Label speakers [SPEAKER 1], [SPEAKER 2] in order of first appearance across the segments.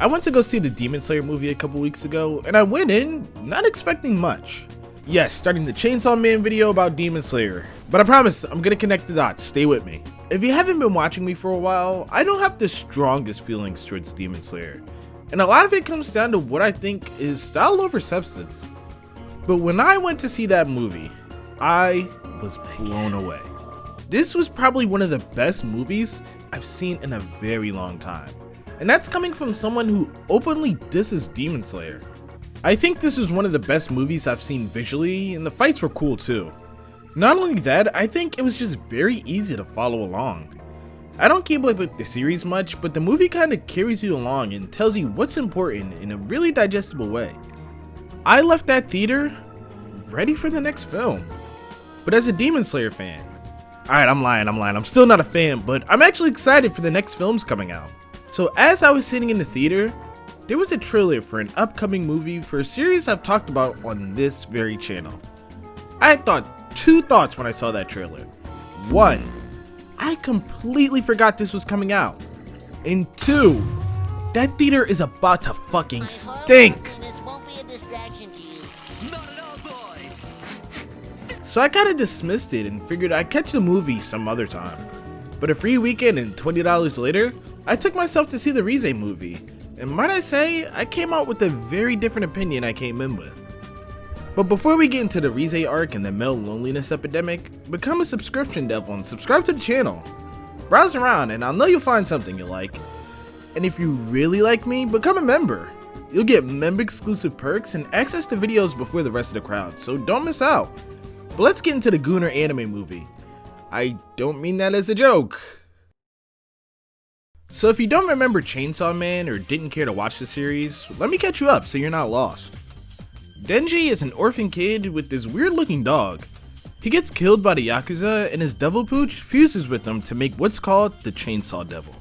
[SPEAKER 1] I went to go see the Demon Slayer movie a couple weeks ago, and I went in not expecting much. Yes, starting the Chainsaw Man video about Demon Slayer, but I promise I'm gonna connect the dots, stay with me. If you haven't been watching me for a while, I don't have the strongest feelings towards Demon Slayer, and a lot of it comes down to what I think is style over substance. But when I went to see that movie, I was blown away. This was probably one of the best movies I've seen in a very long time, and that's coming from someone who openly disses Demon Slayer. I think this is one of the best movies I've seen visually, and the fights were cool too. Not only that, I think it was just very easy to follow along. I don't keep up with the series much, but the movie kinda carries you along and tells you what's important in a really digestible way. I left that theater ready for the next film. But as a Demon Slayer fan, alright, I'm lying, I'm still not a fan, but I'm actually excited for the next films coming out. So as I was sitting in the theater, there was a trailer for an upcoming movie for a series I've talked about on this very channel. I had two thoughts when I saw that trailer. One, I completely forgot this was coming out. And two, that theater is about to fucking stink. So I kinda dismissed it and figured I'd catch the movie some other time. But a free weekend and $20 later, I took myself to see the REZE movie. And might I say, I came out with a very different opinion I came in with. But before we get into the REZE arc and the male loneliness epidemic, become a subscription devil and subscribe to the channel. Browse around and I'll know you'll find something you like. And if you really like me, become a member. You'll get member exclusive perks and access to videos before the rest of the crowd, so don't miss out. But let's get into the Gooner anime movie. I don't mean that as a joke. So if you don't remember Chainsaw Man or didn't care to watch the series, let me catch you up so you're not lost. Denji is an orphan kid with this weird looking dog. He gets killed by the Yakuza and his devil pooch fuses with them to make what's called the Chainsaw Devil.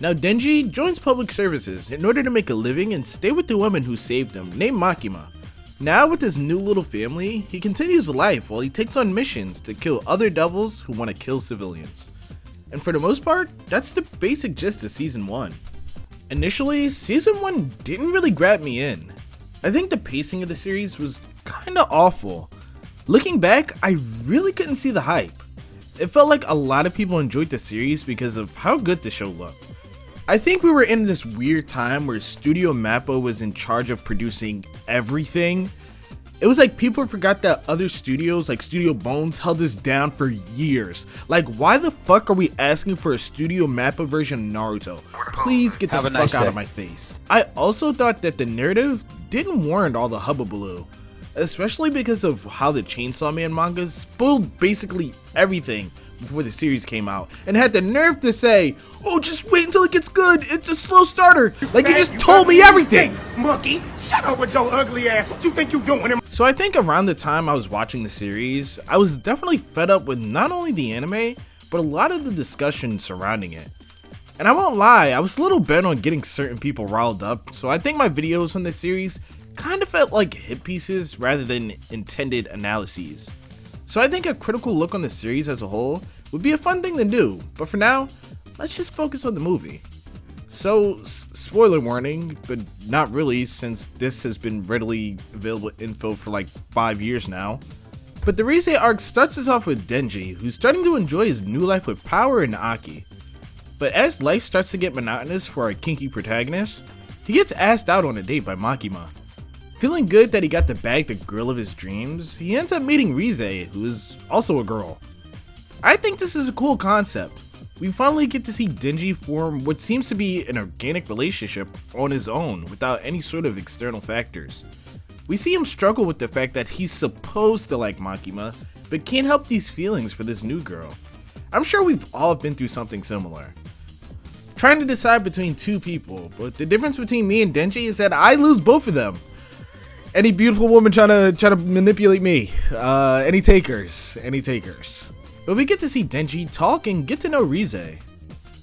[SPEAKER 1] Now Denji joins public services in order to make a living and stay with the woman who saved him, named Makima. Now with his new little family, he continues life while he takes on missions to kill other devils who want to kill civilians. And for the most part, that's the basic gist of Season 1. Initially, Season 1 didn't really grab me in. I think the pacing of the series was kinda awful. Looking back, I really couldn't see the hype. It felt like a lot of people enjoyed the series because of how good the show looked. I think we were in this weird time where Studio Mappa was in charge of producing everything. It was like people forgot that other studios like Studio Bones held this down for years. Like, why the fuck are we asking for a Studio Mappa version of Naruto? Please get the fuck out of my face. I also thought that the narrative didn't warrant all the hubbubaloo, especially because of how the Chainsaw Man manga spoiled basically everything before the series came out and had the nerve to say, oh, just wait until it gets good, it's a slow starter. Like, you just told me everything.
[SPEAKER 2] Monkey, shut up with your ugly ass. What you think you doing?
[SPEAKER 1] So I think around the time I was watching the series, I was definitely fed up with not only the anime, but a lot of the discussion surrounding it. And I won't lie, I was a little bent on getting certain people riled up, so I think my videos on this series kind of felt like hit pieces rather than intended analyses. So I think a critical look on the series as a whole would be a fun thing to do, but for now, let's just focus on the movie. So, spoiler warning, but not really since this has been readily available info for like 5 years now. But the REZE arc starts us off with Denji, who's starting to enjoy his new life with power and Aki. But as life starts to get monotonous for our kinky protagonist, he gets asked out on a date by Makima. Feeling good that he got to bag the girl of his dreams, he ends up meeting REZE, who is also a girl. I think this is a cool concept. We finally get to see Denji form what seems to be an organic relationship on his own without any sort of external factors. We see him struggle with the fact that he's supposed to like Makima, but can't help these feelings for this new girl. I'm sure we've all been through something similar. Trying to decide between two people, but the difference between me and Denji is that I lose both of them. Any beautiful woman trying to manipulate me. Any takers. But we get to see Denji talk and get to know REZE.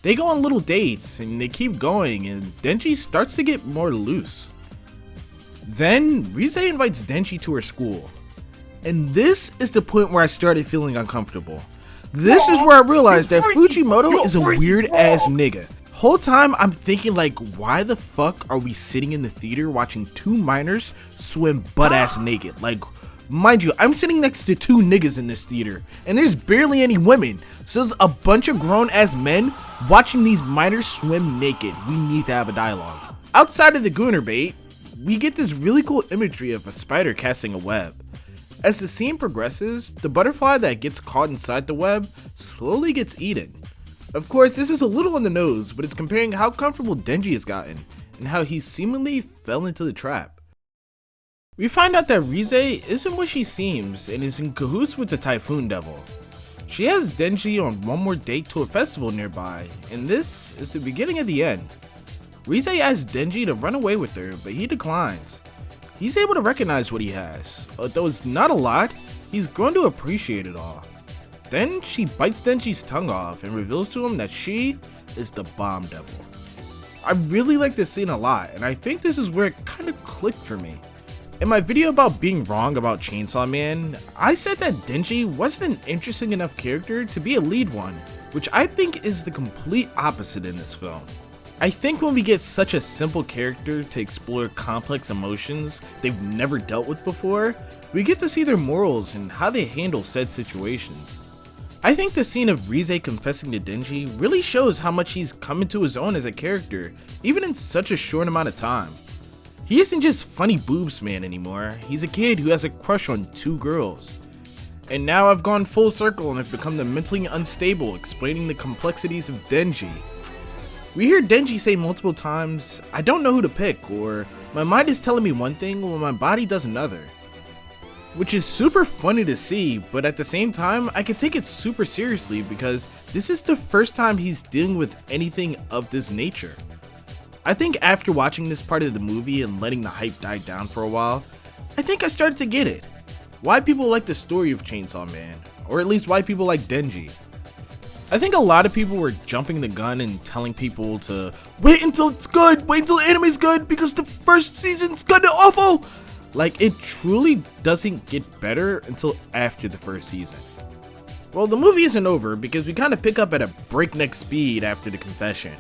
[SPEAKER 1] They go on little dates and they keep going and Denji starts to get more loose. Then REZE invites Denji to her school. And this is the point where I started feeling uncomfortable. This is where I realized that Fujimoto is a weird ass nigga. whole time I'm thinking like, why the fuck are we sitting in the theater watching two minors swim butt-ass naked? Like, mind you, I'm sitting next to two niggas in this theater, and there's barely any women. So there's a bunch of grown-ass men watching these minors swim naked. We need to have a dialogue. Outside of the gooner bait, we get this really cool imagery of a spider casting a web. As the scene progresses, the butterfly that gets caught inside the web slowly gets eaten. Of course, this is a little on the nose, but it's comparing how comfortable Denji has gotten and how he seemingly fell into the trap. We find out that REZE isn't what she seems and is in cahoots with the Typhoon Devil. She has Denji on one more date to a festival nearby, and this is the beginning of the end. REZE asks Denji to run away with her, but he declines. He's able to recognize what he has. Although it's not a lot, he's grown to appreciate it all. Then she bites Denji's tongue off and reveals to him that she is the Bomb Devil. I really like this scene a lot, and I think this is where it kind of clicked for me. In my video about being wrong about Chainsaw Man, I said that Denji wasn't an interesting enough character to be a lead one, which I think is the complete opposite in this film. I think when we get such a simple character to explore complex emotions they've never dealt with before, we get to see their morals and how they handle said situations. I think the scene of REZE confessing to Denji really shows how much he's come into his own as a character, even in such a short amount of time. He isn't just funny boobs man anymore, he's a kid who has a crush on two girls. And now I've gone full circle and have become the mentally unstable explaining the complexities of Denji. We hear Denji say multiple times, "I don't know who to pick," or "My mind is telling me one thing while my body does another." Which is super funny to see, but at the same time, I can take it super seriously because this is the first time he's dealing with anything of this nature. I think after watching this part of the movie and letting the hype die down for a while, I think I started to get it. Why people like the story of Chainsaw Man, or at least why people like Denji. I think a lot of people were jumping the gun and telling people to wait until it's good, wait until the anime's good because the first season's kinda awful. Like, it truly doesn't get better until after the first season. Well, the movie isn't over because we kind of pick up at a breakneck speed after the confession.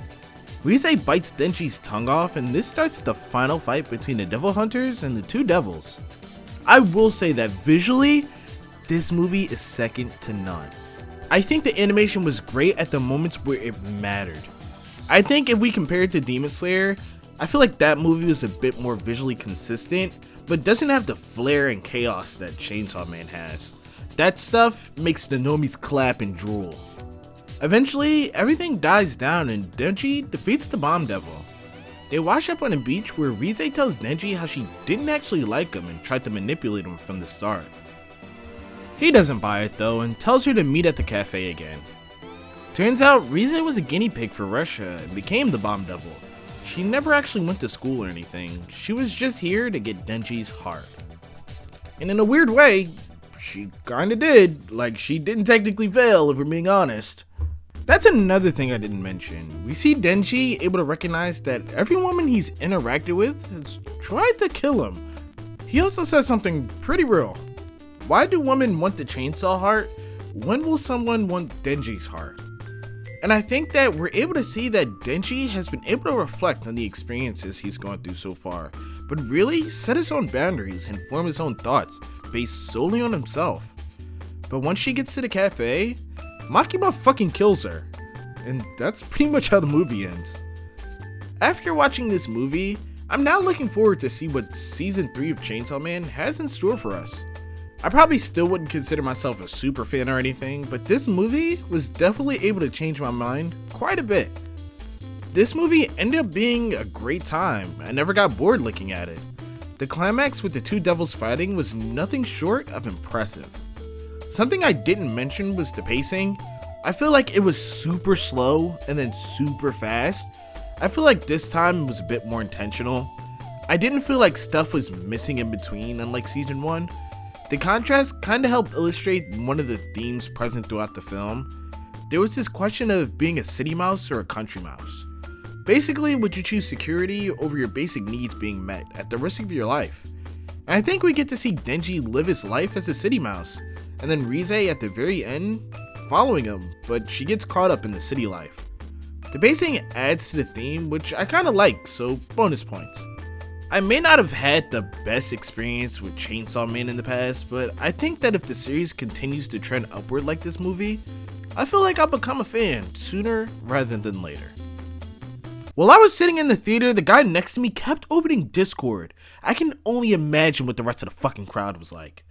[SPEAKER 1] REZE bites Denji's tongue off, and this starts the final fight between the Devil Hunters and the two devils. I will say that visually, this movie is second to none. I think the animation was great at the moments where it mattered. I think if we compare it to Demon Slayer, I feel like that movie was a bit more visually consistent, but doesn't have the flair and chaos that Chainsaw Man has. That stuff makes the normies clap and drool. Eventually, everything dies down and Denji defeats the Bomb Devil. They wash up on a beach where REZE tells Denji how she didn't actually like him and tried to manipulate him from the start. He doesn't buy it though and tells her to meet at the cafe again. Turns out REZE was a guinea pig for Russia and became the Bomb Devil. She never actually went to school or anything, she was just here to get Denji's heart. And in a weird way, she kinda did, like she didn't technically fail if we're being honest. That's another thing I didn't mention. We see Denji able to recognize that every woman he's interacted with has tried to kill him. He also says something pretty real. Why do women want the chainsaw heart? When will someone want Denji's heart? And I think that we're able to see that Denji has been able to reflect on the experiences he's gone through so far, but really set his own boundaries and form his own thoughts based solely on himself. But once she gets to the cafe, Makima fucking kills her. And that's pretty much how the movie ends. After watching this movie, I'm now looking forward to see what season 3 of Chainsaw Man has in store for us. I probably still wouldn't consider myself a super fan or anything, but this movie was definitely able to change my mind quite a bit. This movie ended up being a great time. I never got bored looking at it. The climax with the two devils fighting was nothing short of impressive. Something I didn't mention was the pacing. I feel like it was super slow and then super fast. I feel like this time was a bit more intentional. I didn't feel like stuff was missing in between, unlike season 1. The contrast kind of helped illustrate one of the themes present throughout the film. There was this question of being a city mouse or a country mouse. Basically, would you choose security over your basic needs being met at the risk of your life? And I think we get to see Denji live his life as a city mouse, and then REZE at the very end following him, but she gets caught up in the city life. The basing adds to the theme, which I kinda like, so bonus points. I may not have had the best experience with Chainsaw Man in the past, but I think that if the series continues to trend upward like this movie, I feel like I'll become a fan sooner rather than later. While I was sitting in the theater, the guy next to me kept opening Discord. I can only imagine what the rest of the fucking crowd was like.